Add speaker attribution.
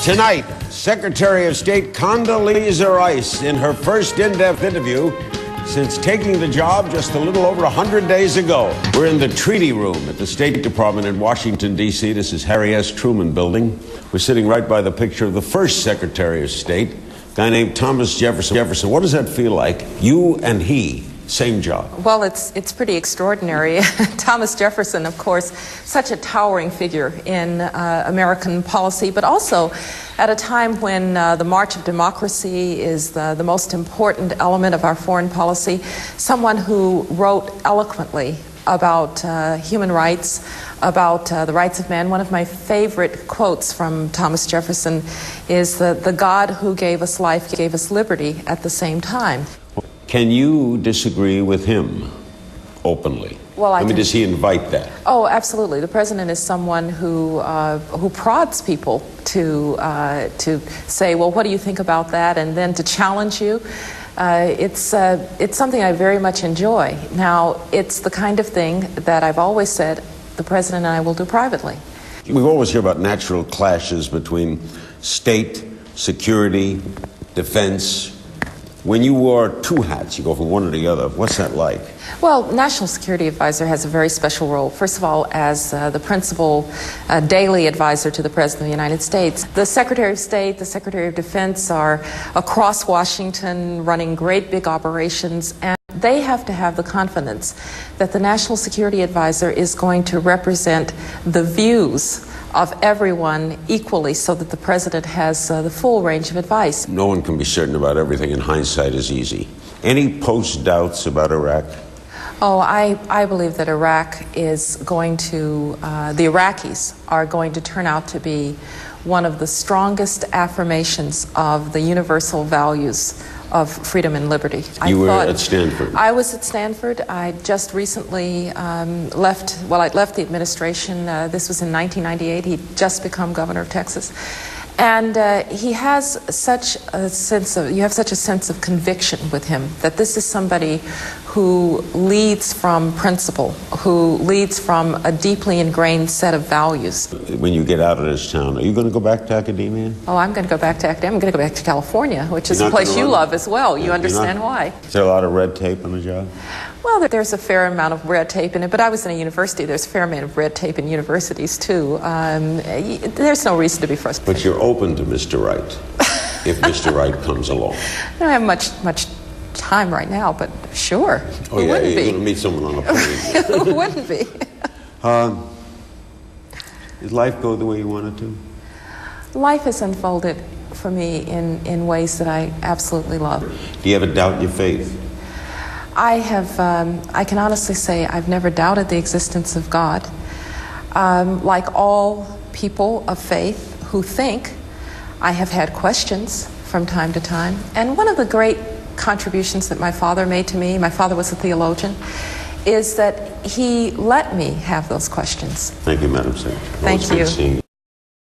Speaker 1: Tonight, Secretary of State Condoleezza Rice in her first in-depth interview since taking the job just a little over 100 days ago. We're in the Treaty Room at the State Department in Washington, D.C. This is Harry S. Truman Building. We're sitting right by the picture of the first Secretary of State, a guy named Thomas Jefferson. What does that feel like? You and he, same job.
Speaker 2: Well, it's pretty extraordinary. Thomas Jefferson, of course, such a towering figure in American policy, but also at a time when the march of democracy is the most important element of our foreign policy, someone who wrote eloquently about human rights, about the rights of man. One of my favorite quotes from Thomas Jefferson is the God who gave us life gave us liberty at the same time.
Speaker 1: Can you disagree with him openly?
Speaker 2: Well, I mean,
Speaker 1: does he invite that?
Speaker 2: Oh, absolutely. The president is someone who prods people to say, well, what do you think about that? And then to challenge you. It's something I very much enjoy. Now, it's the kind of thing that I've always said the president and I will do privately.
Speaker 1: We always hear about natural clashes between state, security, defense. When you wear two hats, you go from one to the other. What's that like?
Speaker 2: Well, National Security Advisor has a very special role. First of all, as the principal daily advisor to the President of the United States. The Secretary of State, the Secretary of Defense are across Washington running great big operations, and they have to have the confidence that the National Security Advisor is going to represent the views of everyone equally so that the president has the full range of advice.
Speaker 1: No one can be certain about everything, and hindsight is easy. Any post-doubts about Iraq?
Speaker 2: Oh, I believe that Iraq is going to, the Iraqis are going to turn out to be one of the strongest affirmations of the universal values of freedom and liberty.
Speaker 1: You were at Stanford.
Speaker 2: I was at Stanford. I just recently left the administration. This was in 1998. He'd just become governor of Texas. And he has such a sense of, you have such a sense of conviction with him that this is somebody who leads from principle, who leads from a deeply ingrained set of values.
Speaker 1: When you get out of this town, are you going to go back to academia?
Speaker 2: Oh, I'm going to go back to academia. I'm going to go back to California, which is a place you love as well. You understand why.
Speaker 1: Is there a lot of red tape on the job?
Speaker 2: Well, there's a fair amount of red tape in it, but I was in a university. There's a fair amount of red tape in universities, too. There's no reason to be frustrated.
Speaker 1: But you're open to Mr. Wright, if Mr. Wright comes along.
Speaker 2: I don't have much time right now, but sure.
Speaker 1: Oh, yeah, you're going to meet someone on a plane.
Speaker 2: Who wouldn't be?
Speaker 1: Did life go the way you wanted to?
Speaker 2: Life has unfolded for me in ways that I absolutely love.
Speaker 1: Do you ever doubt your faith?
Speaker 2: I can honestly say I've never doubted the existence of God. Like all people of faith who think, I have had questions from time to time. And one of the great contributions that my father made to me, my father was a theologian, is that he let me have those questions.
Speaker 1: Thank you, Madam Secretary.
Speaker 2: Thank you.